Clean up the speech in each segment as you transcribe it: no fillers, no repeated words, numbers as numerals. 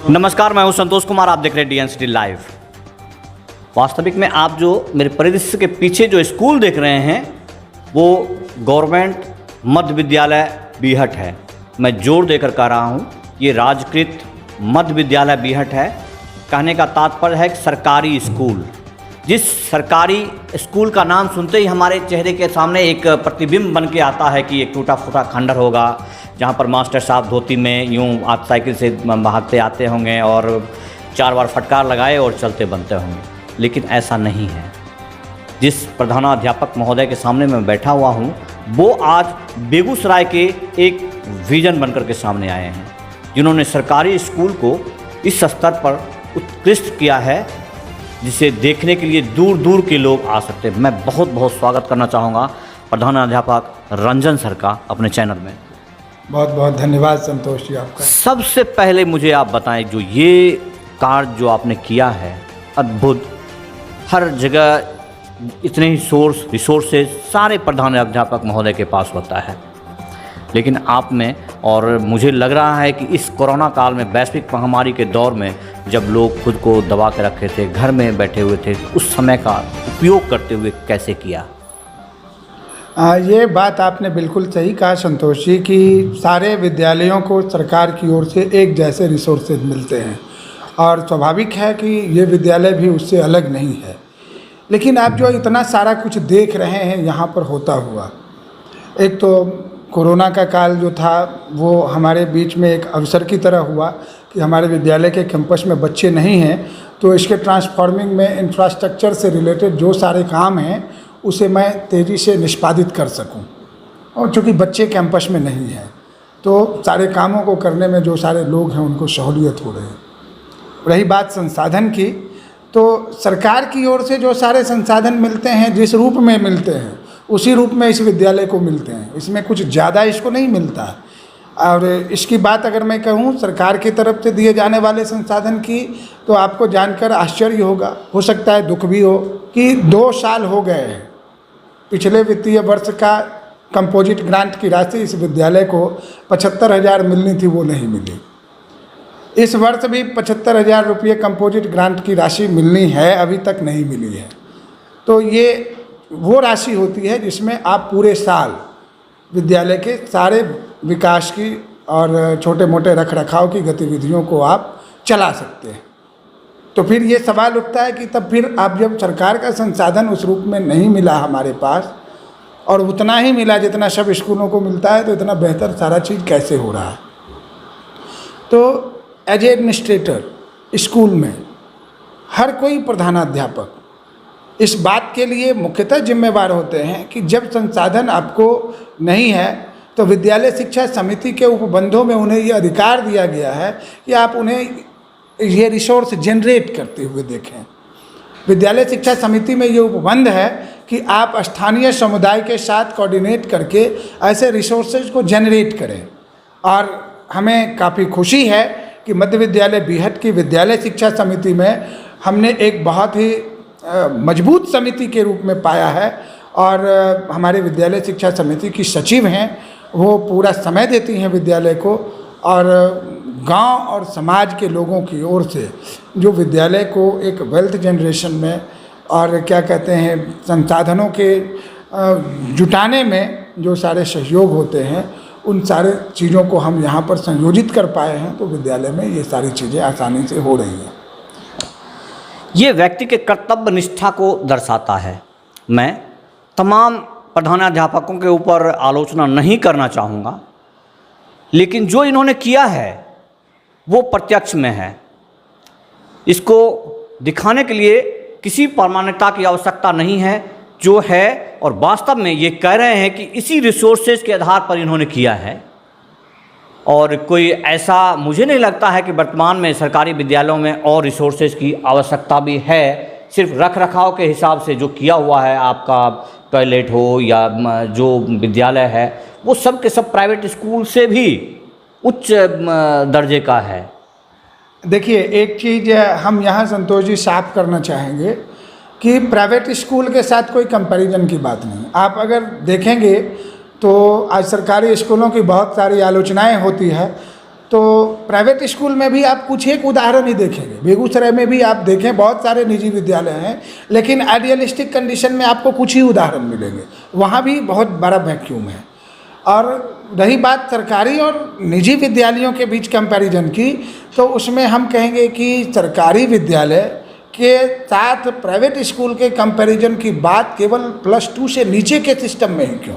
नमस्कार, मैं हूं संतोष कुमार। आप देख रहे हैं DNCT लाइव। वास्तविक में आप जो मेरे परिदृश्य के पीछे जो स्कूल देख रहे हैं वो गवर्नमेंट मध्य विद्यालय बीहट है। मैं जोर देकर कह रहा हूं ये राजकृत मध्य विद्यालय बीहट है। कहने का तात्पर्य है कि सरकारी स्कूल। जिस सरकारी स्कूल का नाम सुनते ही हमारे चेहरे के सामने एक प्रतिबिंब बन के आता है कि एक टूटा फूटा खंडर होगा, जहाँ पर मास्टर साहब धोती में यूँ आप साइकिल से भागते आते होंगे और 4 बार फटकार लगाए और चलते बनते होंगे। लेकिन ऐसा नहीं है। जिस प्रधानाध्यापक महोदय के सामने मैं बैठा हुआ हूँ वो आज बेगूसराय के एक विजन बनकर के सामने आए हैं, जिन्होंने सरकारी स्कूल को इस स्तर पर उत्कृष्ट किया है जिसे देखने के लिए दूर दूर के लोग आ सकते हैं। मैं बहुत बहुत स्वागत करना चाहूँगा प्रधानाध्यापक रंजन सर का अपने चैनल में। बहुत बहुत धन्यवाद संतोष जी आपका। सबसे पहले मुझे आप बताएं, जो ये कार्य जो आपने किया है अद्भुत, हर जगह इतने ही रिसोर्सेज सारे प्रधानाध्यापक महोदय के पास होता है, लेकिन आप में, और मुझे लग रहा है कि इस कोरोना काल में, वैश्विक महामारी के दौर में जब लोग खुद को दबा के रखे थे, घर में बैठे हुए थे, उस समय का उपयोग करते हुए कैसे किया? ये बात आपने बिल्कुल सही कहा संतोष जी कि सारे विद्यालयों को सरकार की ओर से एक जैसे रिसोर्सेज मिलते हैं और स्वाभाविक है कि ये विद्यालय भी उससे अलग नहीं है। लेकिन आप जो इतना सारा कुछ देख रहे हैं यहाँ पर होता हुआ, एक तो कोरोना का काल जो था वो हमारे बीच में एक अवसर की तरह हुआ कि हमारे विद्यालय के कैंपस में बच्चे नहीं हैं, तो इसके ट्रांसफॉर्मिंग में इंफ्रास्ट्रक्चर से रिलेटेड जो सारे काम हैं उसे मैं तेज़ी से निष्पादित कर सकूं। और चूँकि बच्चे कैंपस में नहीं हैं तो सारे कामों को करने में जो सारे लोग हैं उनको सहूलियत हो रही है। रही बात संसाधन की, तो सरकार की ओर से जो सारे संसाधन मिलते हैं, जिस रूप में मिलते हैं उसी रूप में इस विद्यालय को मिलते हैं। इसमें कुछ ज़्यादा इसको नहीं मिलता। और इसकी बात अगर मैं कहूँ सरकार की तरफ से दिए जाने वाले संसाधन की, तो आपको जानकर आश्चर्य होगा, हो सकता है दुख भी हो, कि 2 साल हो गए हैं पिछले वित्तीय वर्ष का कंपोजिट ग्रांट की राशि इस विद्यालय को 75,000 मिलनी थी, वो नहीं मिली। इस वर्ष भी 75,000 रुपये कंपोजिट ग्रांट की राशि मिलनी है, अभी तक नहीं मिली है। तो ये वो राशि होती है जिसमें आप पूरे साल विद्यालय के सारे विकास की और छोटे मोटे रख रखाव की गतिविधियों को आप चला सकते हैं। तो फिर ये सवाल उठता है कि तब फिर आप जब सरकार का संसाधन उस रूप में नहीं मिला हमारे पास, और उतना ही मिला जितना सब स्कूलों को मिलता है, तो इतना बेहतर सारा चीज़ कैसे हो रहा है? तो एज ए एडमिनिस्ट्रेटर स्कूल में हर कोई प्रधानाध्यापक इस बात के लिए मुख्यतः जिम्मेवार होते हैं कि जब संसाधन आपको नहीं है तो विद्यालय शिक्षा समिति के उपबंधों में उन्हें ये अधिकार दिया गया है कि आप उन्हें ये रिसोर्स जनरेट करते हुए देखें। विद्यालय शिक्षा समिति में ये उपबंध है कि आप स्थानीय समुदाय के साथ कोऑर्डिनेट करके ऐसे रिसोर्सेज को जनरेट करें। और हमें काफ़ी खुशी है कि मध्य विद्यालय बीहट की विद्यालय शिक्षा समिति में हमने एक बहुत ही मजबूत समिति के रूप में पाया है। और हमारे विद्यालय शिक्षा समिति की सचिव हैं, वो पूरा समय देती हैं विद्यालय को, और गांव और समाज के लोगों की ओर से जो विद्यालय को एक वेल्थ जनरेशन में और क्या कहते हैं संसाधनों के जुटाने में जो सारे सहयोग होते हैं, उन सारे चीज़ों को हम यहाँ पर संयोजित कर पाए हैं। तो विद्यालय में ये सारी चीज़ें आसानी से हो रही हैं। ये व्यक्ति के कर्तव्य निष्ठा को दर्शाता है। मैं तमाम प्रधानाध्यापकों के ऊपर आलोचना नहीं करना चाहूँगा, लेकिन जो इन्होंने किया है वो प्रत्यक्ष में है। इसको दिखाने के लिए किसी प्रामाणिकता की आवश्यकता नहीं है, जो है और वास्तव में ये कह रहे हैं कि इसी रिसोर्सेज के आधार पर इन्होंने किया है। और कोई ऐसा मुझे नहीं लगता है कि वर्तमान में सरकारी विद्यालयों में और रिसोर्सेज की आवश्यकता भी है। सिर्फ रख रखाव के हिसाब से जो किया हुआ है, आपका टॉयलेट हो या जो विद्यालय है, वो सब के सब प्राइवेट स्कूल से भी उच्च दर्जे का है। देखिए, एक चीज़ हम यहाँ संतोष जी साफ करना चाहेंगे कि प्राइवेट स्कूल के साथ कोई कंपैरिजन की बात नहीं। आप अगर देखेंगे तो आज सरकारी स्कूलों की बहुत सारी आलोचनाएं होती है तो प्राइवेट स्कूल में भी आप कुछ एक उदाहरण ही देखेंगे। बेगूसराय में भी आप देखें बहुत सारे निजी विद्यालय हैं, लेकिन आइडियलिस्टिक कंडीशन में आपको कुछ ही उदाहरण मिलेंगे। वहाँ भी बहुत बड़ा वैक्यूम है। और रही बात सरकारी और निजी विद्यालयों के बीच कंपैरिजन की, तो उसमें हम कहेंगे कि सरकारी विद्यालय के साथ प्राइवेट स्कूल के कंपैरिजन की बात केवल +2 से नीचे के सिस्टम में ही क्यों,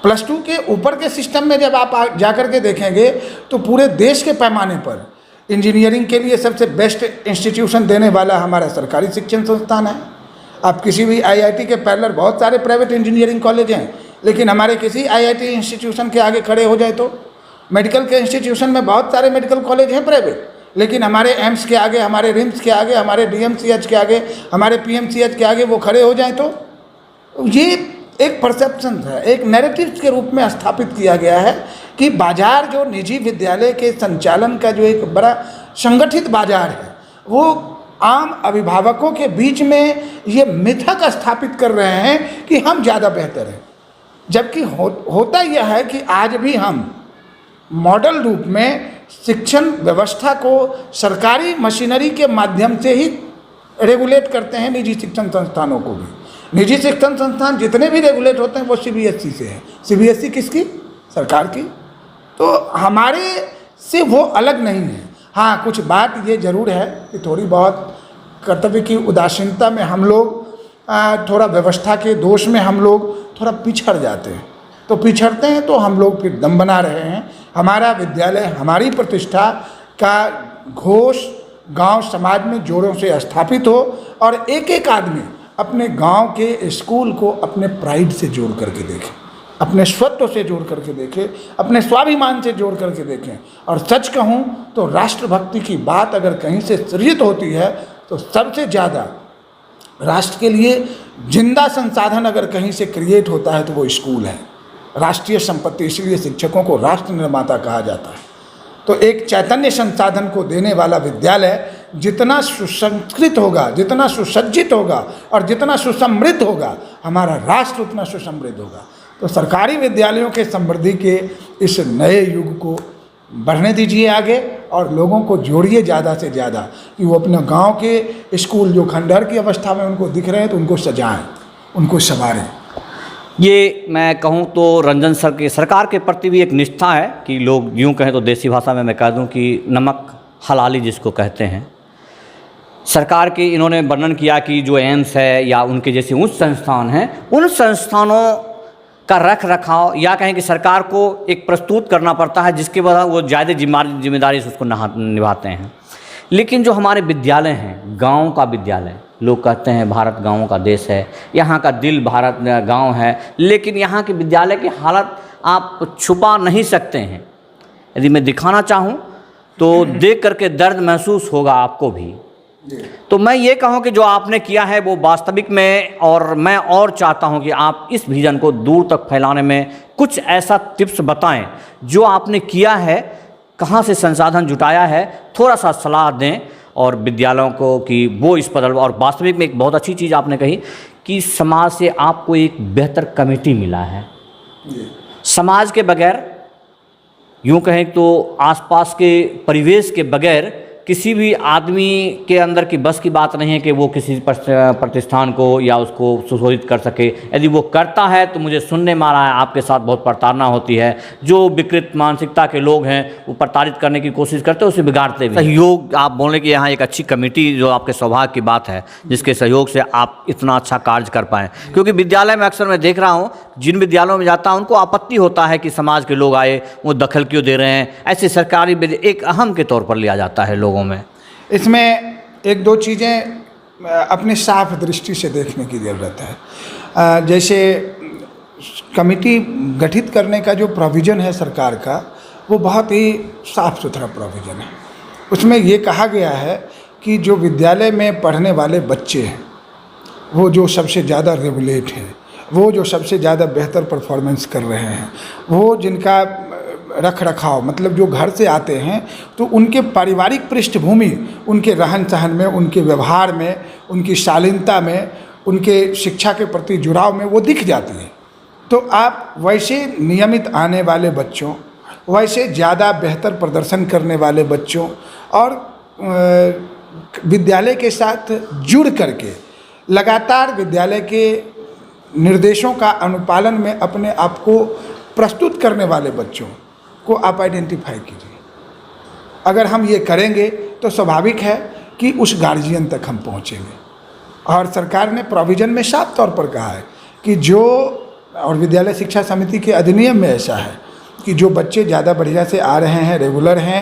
+2 के ऊपर के सिस्टम में जब आप जाकर के देखेंगे तो पूरे देश के पैमाने पर इंजीनियरिंग के लिए सबसे बेस्ट इंस्टीट्यूशन देने वाला हमारा सरकारी शिक्षण संस्थान है। आप किसी भी IIT के पैरेलल बहुत सारे प्राइवेट इंजीनियरिंग कॉलेज हैं, लेकिन हमारे किसी IIT इंस्टीट्यूशन के आगे खड़े हो जाए तो, मेडिकल के इंस्टीट्यूशन में बहुत सारे मेडिकल कॉलेज हैं प्राइवेट, लेकिन हमारे एम्स के आगे, हमारे रिम्स के आगे, हमारे DMCH के आगे, हमारे PMCH के आगे वो खड़े हो जाएं तो ये एक परसेप्शन है, एक नैरेटिव के रूप में स्थापित किया गया है कि बाजार जो निजी विद्यालय के संचालन का जो एक बड़ा संगठित बाजार है, वो आम अभिभावकों के बीच में ये मिथक स्थापित कर रहे हैं कि हम ज़्यादा बेहतर हैं। जबकि होता यह है कि आज भी हम मॉडल रूप में शिक्षण व्यवस्था को सरकारी मशीनरी के माध्यम से ही रेगुलेट करते हैं निजी शिक्षण संस्थानों को भी। निजी शिक्षण संस्थान जितने भी रेगुलेट होते हैं वो CBSE से हैं। CBSE किसकी? सरकार की। तो हमारे से वो अलग नहीं है। हाँ, कुछ बात ये ज़रूर है कि थोड़ी बहुत कर्तव्य की उदासीनता में हम लोग, थोड़ा व्यवस्था के दोष में हम लोग थोड़ा पिछड़ जाते हैं। तो पिछड़ते हैं तो हम लोग फिर दम बना रहे हैं। हमारा विद्यालय, हमारी प्रतिष्ठा का घोष गांव समाज में जोरों से स्थापित हो और एक एक आदमी अपने गांव के स्कूल को अपने प्राइड से जोड़ करके देखें, अपने स्वत्व से जोड़ करके देखें, अपने स्वाभिमान से जोड़ करके देखें। और सच कहूँ तो राष्ट्रभक्ति की बात अगर कहीं से सृजित होती है तो सबसे ज़्यादा राष्ट्र के लिए जिंदा संसाधन अगर कहीं से क्रिएट होता है तो वो स्कूल है, राष्ट्रीय संपत्ति। इसलिए शिक्षकों को राष्ट्र निर्माता कहा जाता है। तो एक चैतन्य संसाधन को देने वाला विद्यालय जितना सुसंस्कृत होगा, जितना सुसज्जित होगा और जितना सुसमृद्ध होगा, हमारा राष्ट्र उतना सुसमृद्ध होगा। तो सरकारी विद्यालयों के समृद्धि के इस नए युग को बढ़ने दीजिए आगे और लोगों को जोड़िए ज़्यादा से ज़्यादा कि वो अपने गांव के स्कूल जो खंडहर की अवस्था में उनको दिख रहे हैं तो उनको सजाएं, उनको संवारें। ये मैं कहूँ तो रंजन सर के सरकार के प्रति भी एक निष्ठा है कि लोग यूँ कहें तो देसी भाषा में मैं कह दूँ कि नमक हलाली जिसको कहते हैं। सरकार के इन्होंने वर्णन किया कि जो एम्स है या उनके जैसे उच्च संस्थान हैं, उन संस्थानों का रख रखाव या कहें कि सरकार को एक प्रस्तुत करना पड़ता है जिसके वजह वो ज़्यादा जिम्मेदारी से उसको निभाते हैं। लेकिन जो हमारे विद्यालय हैं, गाँव का विद्यालय, लोग कहते हैं भारत गाँवों का देश है, यहाँ का दिल भारत गाँव है, लेकिन यहाँ के विद्यालय की हालत आप छुपा नहीं सकते हैं। यदि मैं दिखाना चाहूँ तो देख करके दर्द महसूस होगा आपको भी। तो मैं ये कहूँ कि जो आपने किया है वो वास्तविक में, और मैं और चाहता हूँ कि आप इस विज़न को दूर तक फैलाने में कुछ ऐसा टिप्स बताएं जो आपने किया है, कहाँ से संसाधन जुटाया है, थोड़ा सा सलाह दें और विद्यालयों को कि वो इस पर। और वास्तविक में एक बहुत अच्छी चीज़ आपने कही कि समाज से आपको एक बेहतर कमेटी मिला है। समाज के बगैर, यूँ कहें तो आसपास के परिवेश के बगैर किसी भी आदमी के अंदर की बस की बात नहीं है कि वो किसी प्रतिष्ठान को या उसको सुशोभित कर सके। यदि वो करता है तो मुझे सुनने में आ रहा है आपके साथ बहुत प्रताड़ना होती है। जो विकृत मानसिकता के लोग हैं वो प्रताड़ित करने की कोशिश करते हैं, उसे बिगाड़ते भी। सहयोग आप बोले कि यहाँ एक अच्छी कमेटी, जो आपके सौभाग्य की बात है, जिसके सहयोग से आप इतना अच्छा कार्य कर पाएँ। क्योंकि विद्यालय में अक्सर मैं देख रहा हूँ, जिन विद्यालयों में जाता हूँ उनको आपत्ति होता है कि समाज के लोग आए, वो दखल क्यों दे रहे हैं। ऐसे सरकारी एक अहम के तौर पर लिया जाता है लोगों में। इसमें एक दो चीज़ें अपने साफ दृष्टि से देखने की ज़रूरत है। जैसे कमेटी गठित करने का जो प्रोविज़न है सरकार का, वो बहुत ही साफ सुथरा प्रोविज़न है। उसमें ये कहा गया है कि जो विद्यालय में पढ़ने वाले बच्चे हैं, वो जो सबसे ज़्यादा रेगुलेट हैं, वो जो सबसे ज़्यादा बेहतर परफॉर्मेंस कर रहे हैं, वो जिनका रख रखाव, मतलब जो घर से आते हैं, तो उनके पारिवारिक पृष्ठभूमि, उनके रहन सहन में, उनके व्यवहार में, उनकी शालीनता में, उनके शिक्षा के प्रति जुड़ाव में वो दिख जाती है। तो आप वैसे नियमित आने वाले बच्चों, वैसे ज़्यादा बेहतर प्रदर्शन करने वाले बच्चों और विद्यालय के साथ जुड़ करके लगातार विद्यालय के निर्देशों का अनुपालन में अपने आप को प्रस्तुत करने वाले बच्चों को आप आइडेंटिफाई कीजिए। अगर हम ये करेंगे तो स्वाभाविक है कि उस गार्जियन तक हम पहुँचेंगे। और सरकार ने प्रोविज़न में साफ तौर पर कहा है कि जो, और विद्यालय शिक्षा समिति के अधिनियम में ऐसा है कि जो बच्चे ज़्यादा बढ़िया से आ रहे हैं, रेगुलर हैं,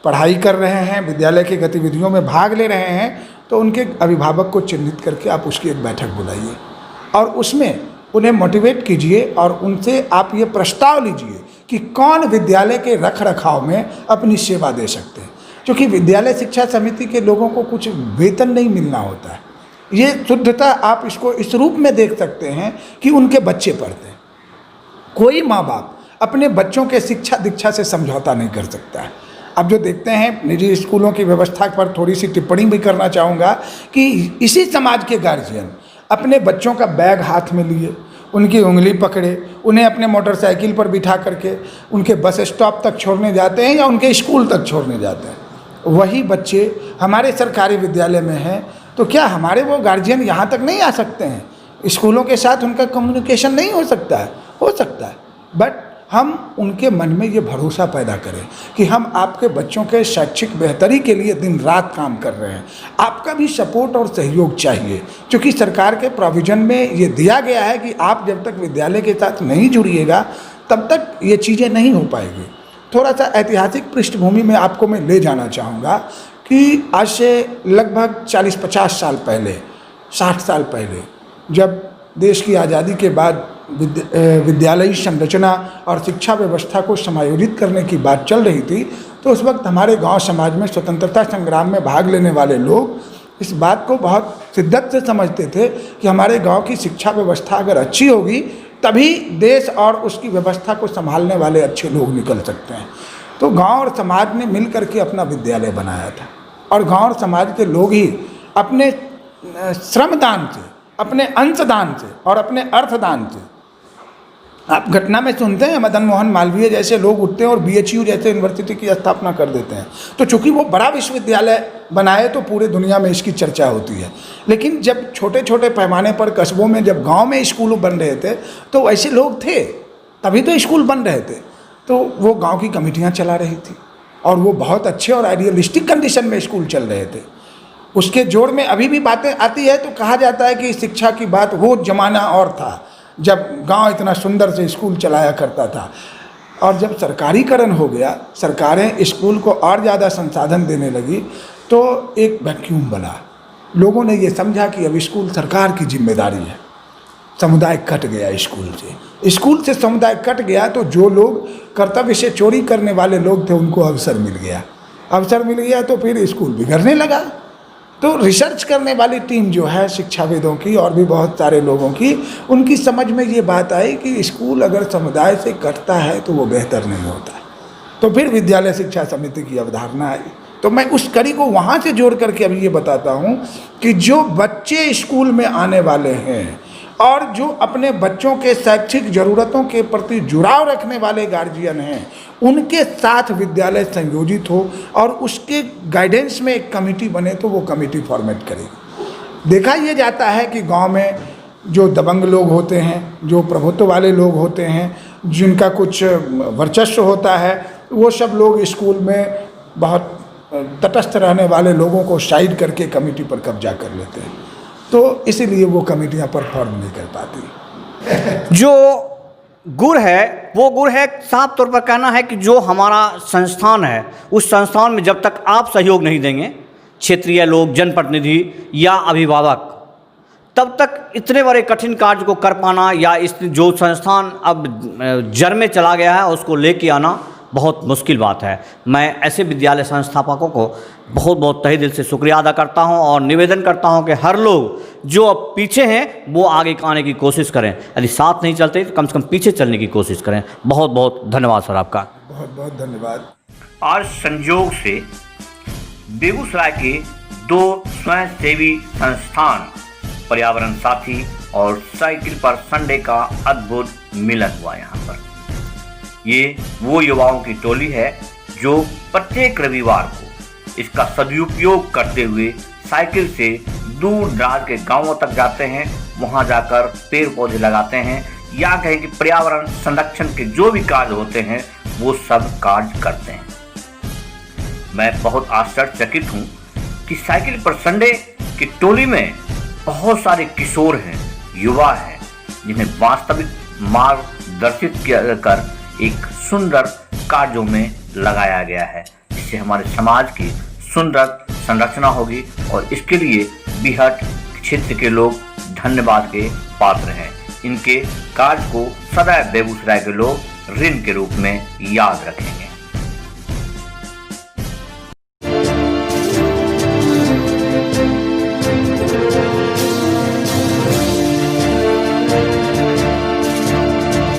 पढ़ाई कर रहे हैं, विद्यालय की गतिविधियों में भाग ले रहे हैं, तो उनके अभिभावक को चिन्हित करके आप उसकी एक बैठक बुलाइए और उसमें उन्हें मोटिवेट कीजिए और उनसे आप ये प्रस्ताव लीजिए कि कौन विद्यालय के रख रखाव में अपनी सेवा दे सकते हैं। क्योंकि विद्यालय शिक्षा समिति के लोगों को कुछ वेतन नहीं मिलना होता है। ये शुद्धता आप इसको इस रूप में देख सकते हैं कि उनके बच्चे पढ़ते हैं। कोई माँ बाप अपने बच्चों के शिक्षा दीक्षा से समझौता नहीं कर सकता है। अब जो देखते हैं निजी स्कूलों की व्यवस्था पर थोड़ी सी टिप्पणी भी करना चाहूँगा कि इसी समाज के गार्जियन अपने बच्चों का बैग हाथ में लिए, उनकी उंगली पकड़े, उन्हें अपने मोटरसाइकिल पर बिठा करके उनके बस स्टॉप तक छोड़ने जाते हैं या उनके स्कूल तक छोड़ने जाते हैं। वही बच्चे हमारे सरकारी विद्यालय में हैं, तो क्या हमारे वो गार्जियन यहाँ तक नहीं आ सकते हैं? स्कूलों के साथ उनका कम्युनिकेशन नहीं हो सकता है? हो सकता है, बट हम उनके मन में ये भरोसा पैदा करें कि हम आपके बच्चों के शैक्षिक बेहतरी के लिए दिन रात काम कर रहे हैं। आपका भी सपोर्ट और सहयोग चाहिए, क्योंकि सरकार के प्रोविज़न में ये दिया गया है कि आप जब तक विद्यालय के साथ नहीं जुड़िएगा तब तक ये चीज़ें नहीं हो पाएगी। थोड़ा सा ऐतिहासिक पृष्ठभूमि में आपको मैं ले जाना चाहूँगा कि आज से लगभग 40-50 साल पहले, 60 साल पहले, जब देश की आज़ादी के बाद विद्यालयी संरचना और शिक्षा व्यवस्था को समायोजित करने की बात चल रही थी, तो उस वक्त हमारे गांव समाज में स्वतंत्रता संग्राम में भाग लेने वाले लोग इस बात को बहुत शिद्दत से समझते थे कि हमारे गांव की शिक्षा व्यवस्था अगर अच्छी होगी तभी देश और उसकी व्यवस्था को संभालने वाले अच्छे लोग निकल सकते हैं। तो गांव और समाज ने मिल करके अपना विद्यालय बनाया था और गांव और समाज के लोग ही अपने श्रमदान से, अपने अंशदान से और अपने अर्थदान से, आप घटना में सुनते हैं मदन मोहन मालवीय जैसे लोग उठते हैं और BHU जैसे यूनिवर्सिटी की स्थापना कर देते हैं। तो चूंकि वो बड़ा विश्वविद्यालय बनाए तो पूरे दुनिया में इसकी चर्चा होती है। लेकिन जब छोटे छोटे पैमाने पर कस्बों में, जब गांव में स्कूल बन रहे थे, तो ऐसे लोग थे, तभी तो स्कूल बन रहे थे। तो वो गाँव की कमेटियाँ चला रही थी और वो बहुत अच्छे और आइडियलिस्टिक कंडीशन में स्कूल चल रहे थे। उसके जोड़ में अभी भी बातें आती है तो कहा जाता है कि शिक्षा की बात, वो जमाना और था जब गांव इतना सुंदर से स्कूल चलाया करता था। और जब सरकारीकरण हो गया, सरकारें स्कूल को और ज़्यादा संसाधन देने लगी, तो एक वैक्यूम बना। लोगों ने ये समझा कि अब स्कूल सरकार की जिम्मेदारी है। समुदाय कट गया स्कूल से समुदाय कट गया, तो जो लोग कर्तव्य से चोरी करने वाले लोग थे उनको अवसर मिल गया तो फिर स्कूल बिगड़ने लगा। तो रिसर्च करने वाली टीम जो है शिक्षाविदों की और भी बहुत सारे लोगों की, उनकी समझ में ये बात आई कि स्कूल अगर समुदाय से कटता है तो वो बेहतर नहीं होता है। तो फिर विद्यालय शिक्षा समिति की अवधारणा आई। तो मैं उस कड़ी को वहाँ से जोड़ करके अभी ये बताता हूँ कि जो बच्चे स्कूल में आने वाले हैं और जो अपने बच्चों के शैक्षिक ज़रूरतों के प्रति जुड़ाव रखने वाले गार्जियन हैं, उनके साथ विद्यालय संयोजित हो और उसके गाइडेंस में एक कमेटी बने, तो वो कमेटी फॉर्मेट करेगी। देखा ये जाता है कि गांव में जो दबंग लोग होते हैं, जो प्रभुत्व वाले लोग होते हैं, जिनका कुछ वर्चस्व होता है, वो सब लोग स्कूल में बहुत तटस्थ रहने वाले लोगों को साइड करके कमेटी पर कब्जा कर लेते हैं। तो इसीलिए वो कमेटियाँ परफॉर्म नहीं कर पाती। जो गुर है वो गुर है, साफ तौर पर कहना है कि जो हमारा संस्थान है, उस संस्थान में जब तक आप सहयोग नहीं देंगे, क्षेत्रीय लोग, जनप्रतिनिधि या अभिभावक, तब तक इतने बड़े कठिन कार्य को कर पाना या इस जो संस्थान अब जड़ में चला गया है उसको लेके आना बहुत मुश्किल बात है। मैं ऐसे विद्यालय संस्थापकों को बहुत बहुत तहे दिल से शुक्रिया अदा करता हूं और निवेदन करता हूं कि हर लोग जो अब पीछे हैं वो आगे आने की कोशिश करें। यदि साथ नहीं चलते तो कम से कम पीछे चलने की कोशिश करें। बहुत बहुत धन्यवाद सर आपका। बहुत बहुत धन्यवाद। आज संयोग से बेगूसराय के दो स्वयंसेवी संस्थान पर्यावरण साथी और साइकिल पर संडे का अद्भुत मिलन हुआ। यहाँ पर ये वो युवाओं की टोली है जो प्रत्येक रविवार को इसका सदुपयोग करते हुए साइकिल से दूर दराज के गांवों तक जाते हैं, वहां जाकर पेड़ पौधे लगाते हैं या कहें कि पर्यावरण संरक्षण के जो भी कार्य होते हैं वो सब कार्य करते हैं। मैं बहुत आश्चर्यचकित हूं कि साइकिल पर संडे की टोली में बहुत सारे किशोर हैं, युवा हैं, जिन्हें वास्तविक मार्गदर्शित कर एक सुंदर कार्यों में लगाया गया है, जिससे हमारे समाज की सुंदर संरचना होगी और इसके लिए बीहट क्षेत्र के लोग धन्यवाद के पात्र हैं। इनके कार्य को सदैव बेगूसराय के लोग ऋण के रूप में याद रखेंगे।